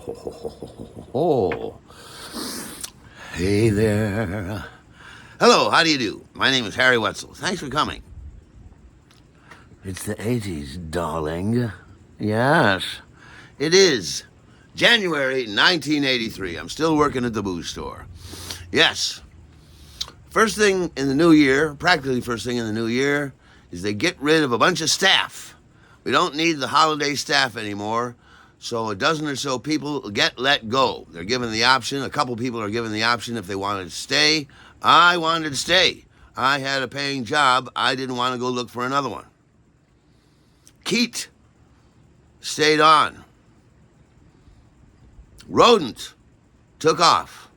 Oh, hey there. Hello, how do you do? My name is Harry Wetzel. Thanks for coming. It's the 80s, darling. Yes, it is. January 1983. I'm still working at the booze store. Yes. First thing in the new year, practically first thing in the new year, is they get rid of a bunch of staff. We don't need the holiday staff anymore. So a dozen or so people get let go. They're given the option. A couple people are given the option if they wanted to stay. I wanted to stay. I had a paying job. I didn't want to go look for another one. Keat stayed on. Rodent took off.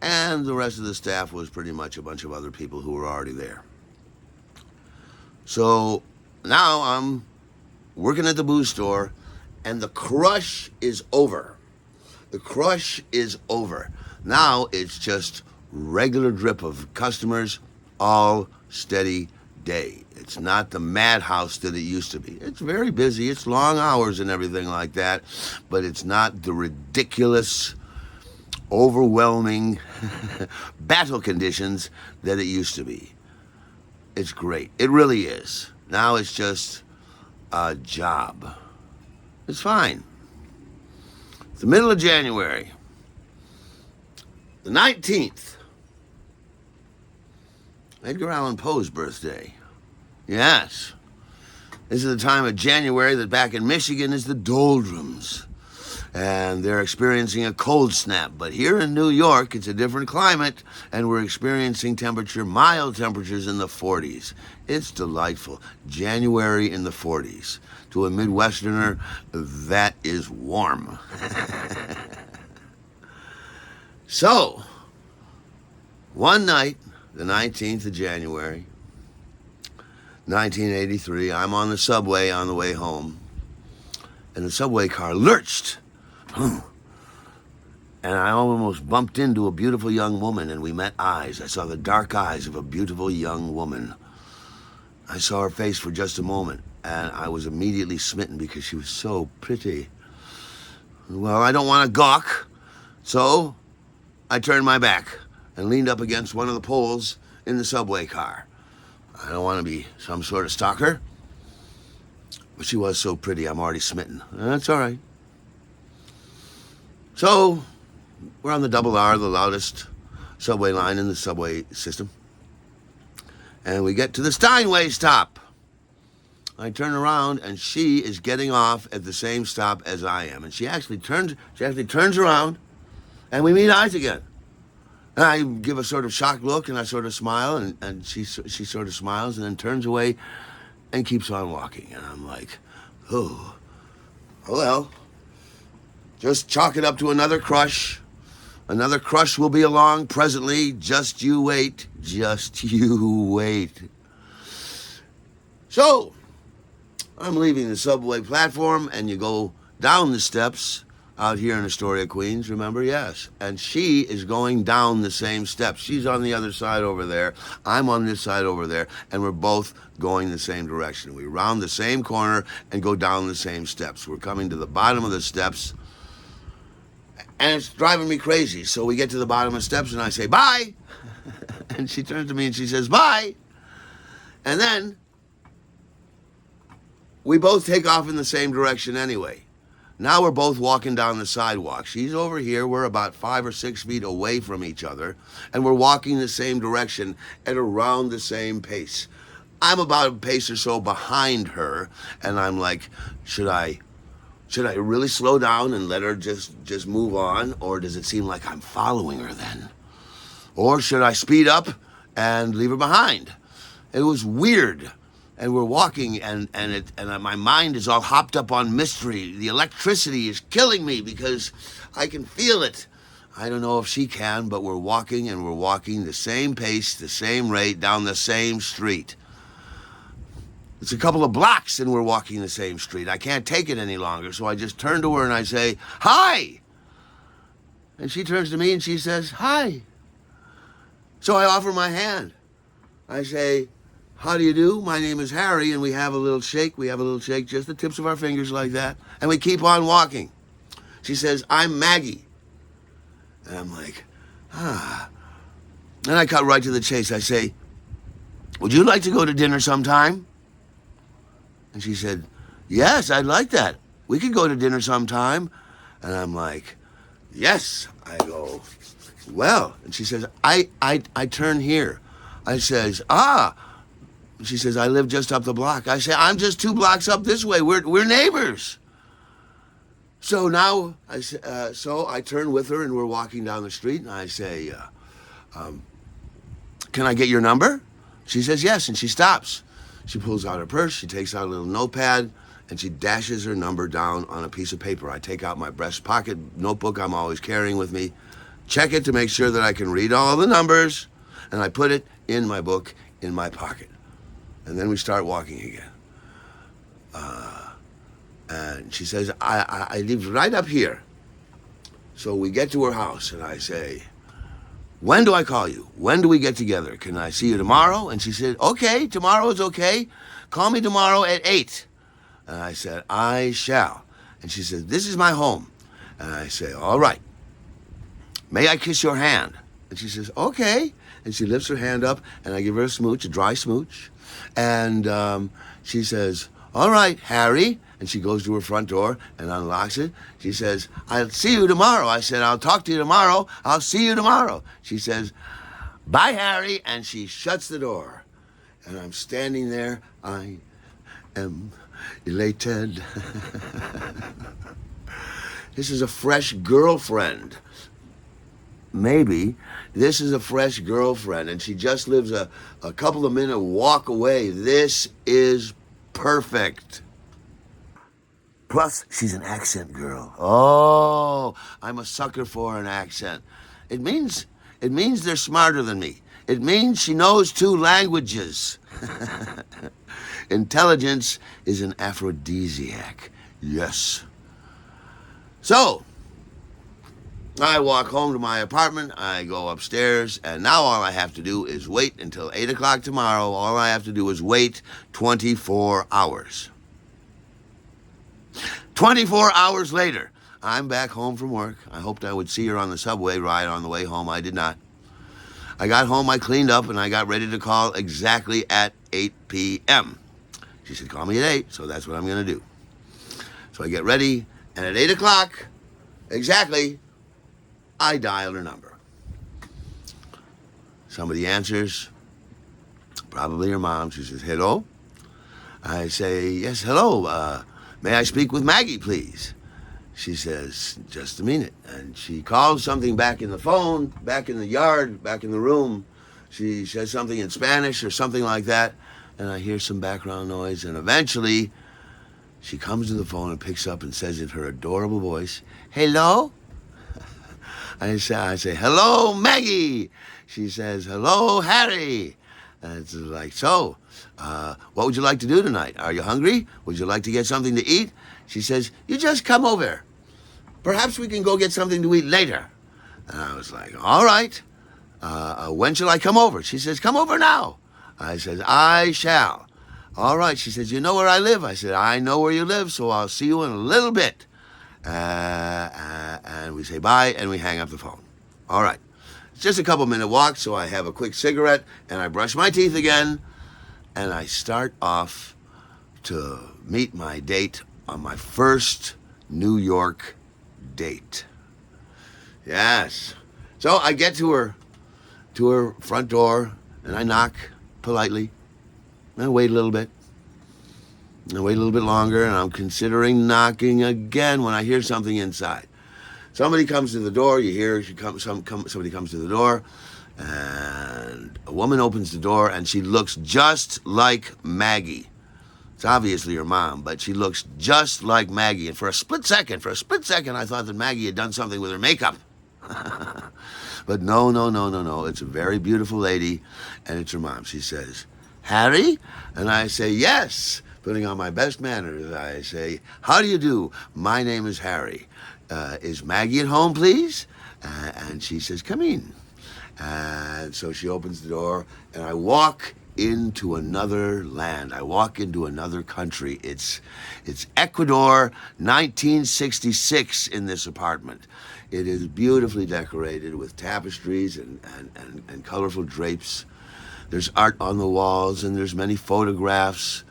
And the rest of the staff was pretty much a bunch of other people who were already there. So now I'm working at the booze store. And the crush is over. The crush is over. Now it's just regular drip of customers all steady day. It's not the madhouse that it used to be. It's very busy. It's long hours and everything like that. But it's not the ridiculous, overwhelming battle conditions that it used to be. It's great. It really is. Now it's just a job. It's fine. It's the middle of January. The 19th. Edgar Allan Poe's birthday. Yes. This is the time of January that back in Michigan is the doldrums. And they're experiencing a cold snap. But here in New York, it's a different climate, and we're experiencing mild temperatures in the 40s. It's delightful. January in the 40s. To a Midwesterner, that is warm. So, one night, the 19th of January, 1983, I'm on the subway on the way home, and the subway car lurched. And I almost bumped into a beautiful young woman, and we met eyes. I saw the dark eyes of a beautiful young woman. I saw her face for just a moment, and I was immediately smitten because she was so pretty. Well, I don't want to gawk, so I turned my back and leaned up against one of the poles in the subway car. I don't want to be some sort of stalker, but she was so pretty, I'm already smitten. That's all right. So, we're on the Double R, the loudest subway line in the subway system. And we get to the Steinway stop. I turn around, and she is getting off at the same stop as I am. And she actually turns around, and we meet eyes again. And I give a sort of shocked look, and I sort of smile, and she sort of smiles, and then turns away and keeps on walking. And I'm like, oh well. Just chalk it up to another crush. Another crush will be along presently. Just you wait. Just you wait. So, I'm leaving the subway platform, and you go down the steps out here in Astoria, Queens, remember? Yes. And she is going down the same steps. She's on the other side over there. I'm on this side over there, and we're both going the same direction. We round the same corner and go down the same steps. We're coming to the bottom of the steps, and it's driving me crazy. So we get to the bottom of the steps, and I say, bye. And she turns to me, and she says, bye. And then we both take off in the same direction anyway. Now we're both walking down the sidewalk. She's over here. We're about 5 or 6 feet away from each other, and we're walking the same direction at around the same pace. I'm about a pace or so behind her, and I'm like, should I really slow down and let her just move on, or does it seem like I'm following her then? Or should I speed up and leave her behind? It was weird. And we're walking, and my mind is all hopped up on mystery. The electricity is killing me because I can feel it. I don't know if she can, but we're walking, and we're walking the same pace, the same rate, down the same street. It's a couple of blocks, and we're walking the same street. I can't take it any longer, so I just turn to her, and I say, hi! And she turns to me, and she says, hi. So I offer my hand. I say, how do you do? My name is Harry, and we have a little shake. We have a little shake, just the tips of our fingers like that, and we keep on walking. She says, I'm Maggie. And I'm like, ah. And I cut right to the chase. I say, would you like to go to dinner sometime? And she said, yes, I'd like that. We could go to dinner sometime. And I'm like, yes. I go, well. And she says, I turn here. I says, ah. She says, I live just up the block. I say, I'm just 2 blocks up this way. We're neighbors. So now, so I turn with her and we're walking down the street and I say, can I get your number? She says yes, and she stops. She pulls out her purse, she takes out a little notepad, and she dashes her number down on a piece of paper. I take out my breast pocket notebook I'm always carrying with me, check it to make sure that I can read all the numbers, and I put it in my book in my pocket. And then we start walking again. And she says, I live right up here. So we get to her house, and I say, when do I call you? When do we get together? Can I see you tomorrow? And she said, okay, tomorrow is okay. Call me tomorrow at 8. And I said, I shall. And she said, this is my home. And I say, all right. May I kiss your hand? And she says, okay. And she lifts her hand up, and I give her a smooch, a dry smooch. And she says, all right, Harry. And she goes to her front door and unlocks it. She says, I'll see you tomorrow. I said, I'll talk to you tomorrow. I'll see you tomorrow. She says, bye, Harry. And she shuts the door. And I'm standing there. I am elated. This is a fresh girlfriend. Maybe this is a fresh girlfriend. And she just lives a couple of minute walk away. This is perfect. Plus, she's an accent girl. Oh, I'm a sucker for an accent. It means they're smarter than me. It means she knows 2 languages. Intelligence is an aphrodisiac. Yes. So, I walk home to my apartment, I go upstairs, and now all I have to do is wait until 8 o'clock tomorrow. All I have to do is wait 24 hours. 24 hours later, I'm back home from work. I hoped I would see her on the subway ride on the way home. I did not. I got home, I cleaned up, and I got ready to call exactly at 8 p.m. She said, call me at 8, so that's what I'm going to do. So I get ready, and at 8 o'clock, exactly, I dial her number. Somebody answers, probably her mom. She says, hello? I say, yes, hello. May I speak with Maggie, please? She says, just a minute. And she calls something back in the phone, back in the yard, back in the room. She says something in Spanish or something like that. And I hear some background noise. And eventually, she comes to the phone and picks up and says in her adorable voice, hello? I say, hello, Maggie. She says, hello, Harry. And it's like, so, what would you like to do tonight? Are you hungry? Would you like to get something to eat? She says, you just come over. Perhaps we can go get something to eat later. And I was like, all right. When shall I come over? She says, come over now. I said, I shall. All right. She says, you know where I live? I said, I know where you live, so I'll see you in a little bit. And we say bye, and we hang up the phone. All right. It's just a couple-minute walk, so I have a quick cigarette, and I brush my teeth again, and I start off to meet my date on my first New York date. Yes. So I get to her front door, and I knock politely, and I wait a little bit. I wait a little bit longer, and I'm considering knocking again when I hear something inside. Somebody comes to the door. You hear somebody comes to the door, and a woman opens the door, and she looks just like Maggie. It's obviously her mom, but she looks just like Maggie. And for a split second, I thought that Maggie had done something with her makeup. But no. It's a very beautiful lady, and it's her mom. She says, Harry? And I say, yes. Putting on my best manners, I say, how do you do? My name is Harry. Is Maggie at home, please? And she says, come in. And so she opens the door, and I walk into another land. I walk into another country. It's Ecuador, 1966 in this apartment. It is beautifully decorated with tapestries and colorful drapes. There's art on the walls, and there's many photographs.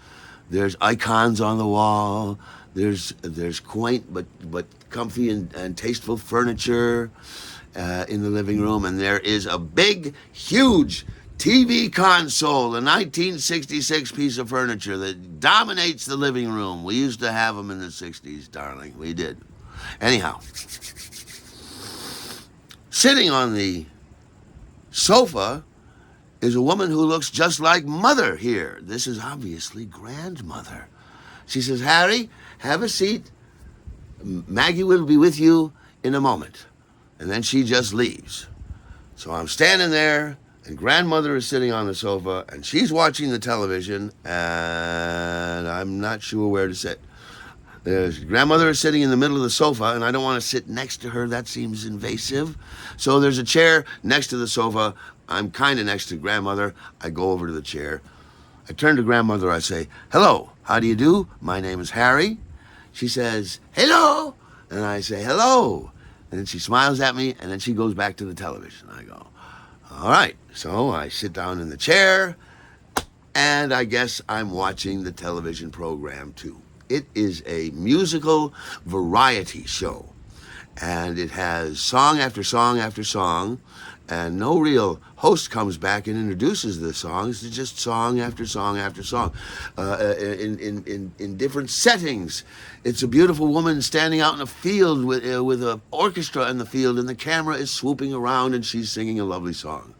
There's icons on the wall. There's quaint but comfy and tasteful furniture in the living room, and there is a big, huge TV console, a 1966 piece of furniture that dominates the living room. We used to have them in the 60s, darling. We did. Anyhow, sitting on the sofa is a woman who looks just like Mother here. This is obviously Grandmother. She says, Harry, have a seat. Maggie will be with you in a moment. And then she just leaves. So I'm standing there, and Grandmother is sitting on the sofa, and she's watching the television, and I'm not sure where to sit. Grandmother is sitting in the middle of the sofa, and I don't want to sit next to her. That seems invasive. So there's a chair next to the sofa. I'm kind of next to Grandmother. I go over to the chair. I turn to Grandmother. I say, hello, how do you do? My name is Harry. She says, hello. And I say, hello. And then she smiles at me, and then she goes back to the television. I go, all right. So I sit down in the chair, and I guess I'm watching the television program too. It is a musical variety show, and it has song after song after song, and no real host comes back and introduces the songs. It's just song after song after song, in different settings. It's a beautiful woman standing out in a field with an orchestra in the field, and the camera is swooping around, and she's singing a lovely song.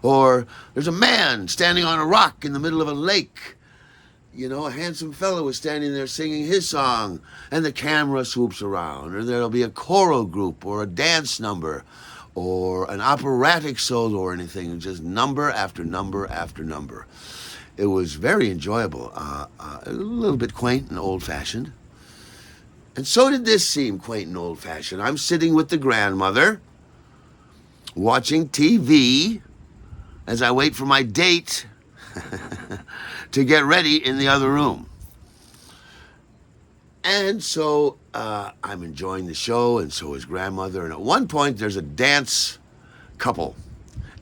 Or there's a man standing on a rock in the middle of a lake. You know, a handsome fellow is standing there singing his song, and the camera swoops around. Or there'll be a choral group or a dance number or an operatic solo or anything, just number after number after number. It was very enjoyable, a little bit quaint and old-fashioned. And so did this seem quaint and old-fashioned. I'm sitting with the Grandmother, watching TV as I wait for my date to get ready in the other room. And so I'm enjoying the show, and so is Grandmother. And at one point, there's a dance couple,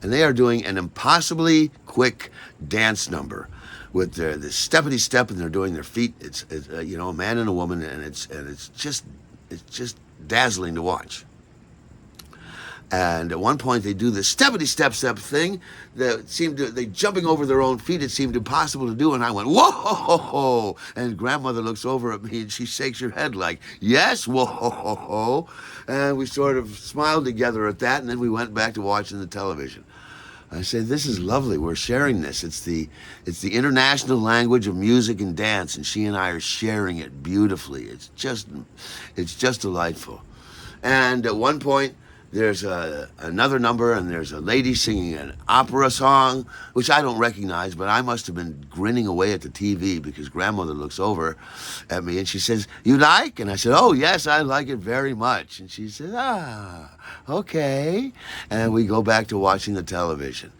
and they are doing an impossibly quick dance number with the steppity step, and they're doing their feet. It's you know, a man and a woman, and it's just dazzling to watch. And at one point they do this steppity step thing that they jumping over their own feet. It seemed impossible to do, and I went, whoa! And Grandmother looks over at me and she shakes her head like, yes, whoa! And we sort of smiled together at that, and then we went back to watching the television. I said, this is lovely. We're sharing this. It's the international language of music and dance, and she and I are sharing it beautifully. It's just delightful. And at one point, there's another number, and there's a lady singing an opera song, which I don't recognize, but I must have been grinning away at the TV because Grandmother looks over at me and she says, you like? And I said, oh, yes, I like it very much. And she says, okay. And we go back to watching the television.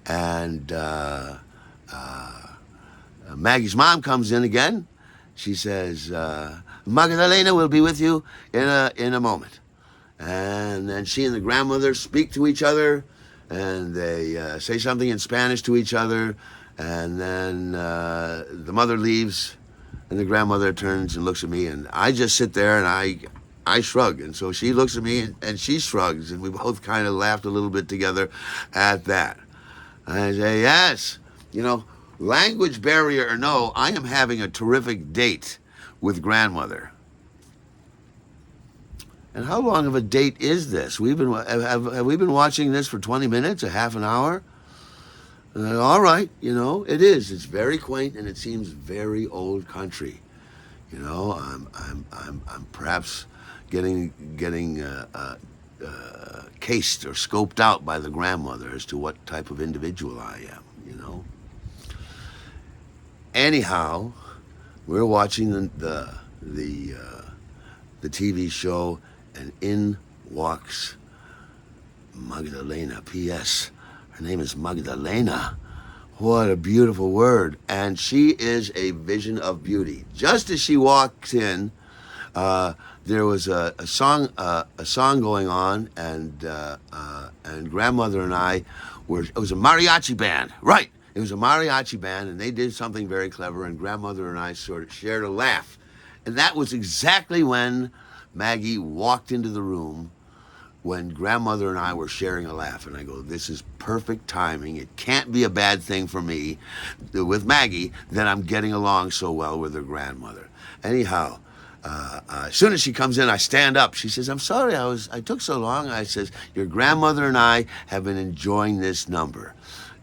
And Maggie's mom comes in again. She says, Magdalena will be with you in a moment. And then she and the Grandmother speak to each other, and they say something in Spanish to each other, and then the mother leaves, and the Grandmother turns and looks at me, and I just sit there, and I shrug, and so she looks at me, and she shrugs, and we both kind of laughed a little bit together at that. I say, yes, you know, language barrier or no, I am having a terrific date with Grandmother. And how long of a date is this? Have we been watching this for 20 minutes, a half an hour? All right, you know, it is. It's very quaint, and it seems very old country. You know, I'm perhaps getting cased or scoped out by the Grandmother as to what type of individual I am. You know. Anyhow, we're watching the TV show. And in walks Magdalena. P.S. Her name is Magdalena. What a beautiful word. And she is a vision of beauty. Just as she walks in, there was a song going on, and grandmother and I it was a mariachi band, right? It was a mariachi band, and they did something very clever, and grandmother and I sort of shared a laugh. And that was exactly when Maggie walked into the room when grandmother and I were sharing a laugh. And I go, this is perfect timing. It can't be a bad thing for me with Maggie that I'm getting along so well with her grandmother. Anyhow, as soon as she comes in, I stand up. She says, I'm sorry I took so long. I says, your grandmother and I have been enjoying this number.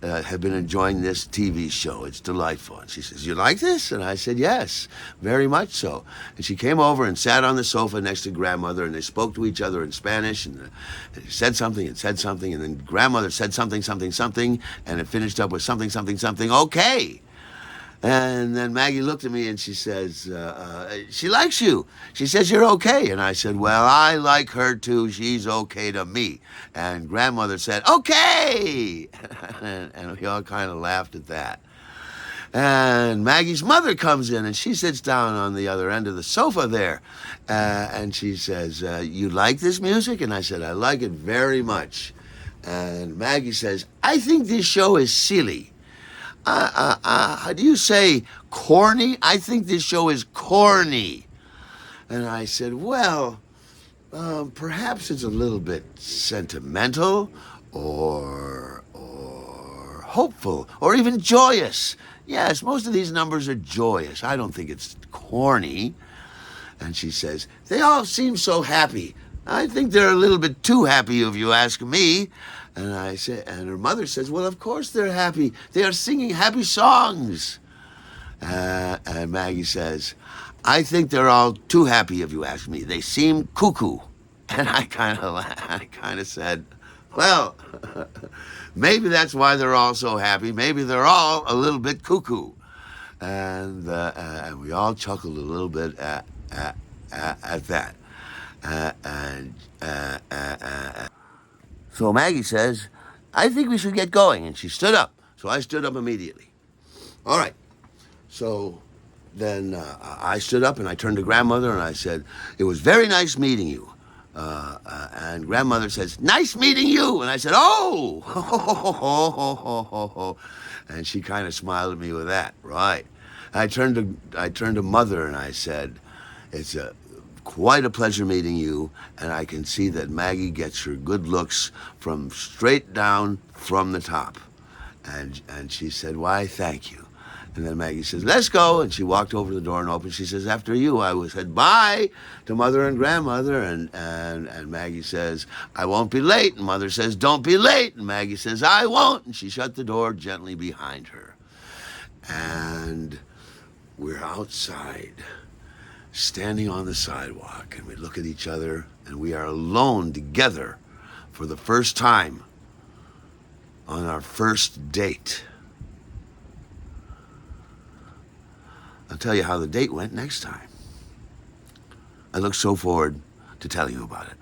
Have been enjoying this TV show. It's delightful. And she says, you like this? And I said, yes, very much so. And she came over and sat on the sofa next to grandmother, and they spoke to each other in Spanish, and said something, and then grandmother said something, and it finished up with something, okay. And then Maggie looked at me and she says, she likes you. She says, you're okay. And I said, well, I like her too. She's okay to me. And grandmother said, okay. And we all kind of laughed at that. And Maggie's mother comes in and she sits down on the other end of the sofa there. And she says, you like this music? And I said, I like it very much. And Maggie says, I think this show is silly. How do you say corny? I think this show is corny. And I said, well, perhaps it's a little bit sentimental or hopeful or even joyous. Yes, most of these numbers are joyous. I don't think it's corny. And she says, they all seem so happy. I think they're a little bit too happy if you ask me. And I said, and her mother says, well, of course they're happy. They are singing happy songs. And Maggie says, I think they're all too happy if you ask me. They seem cuckoo. And I kind of said, well, maybe that's why they're all so happy. Maybe they're all a little bit cuckoo. And we all chuckled a little bit at that. So Maggie says, I think we should get going. And she stood up. So I stood up immediately. All right. So then I stood up and I turned to grandmother and I said, it was very nice meeting you. And grandmother says, nice meeting you. And I said, oh, and she kind of smiled at me with that. Right. I turned to mother and I said, it's quite a pleasure meeting you, and I can see that Maggie gets her good looks from straight down from the top. And she said, why, thank you. And then Maggie says, let's go. And she walked over to the door and opened. She says, after you. I said bye to mother and grandmother. And Maggie says, I won't be late. And mother says, don't be late. And Maggie says, I won't. And she shut the door gently behind her. And we're outside, standing on the sidewalk, and we look at each other, and we are alone together for the first time on our first date. I'll tell you how the date went next time. I look so forward to telling you about it.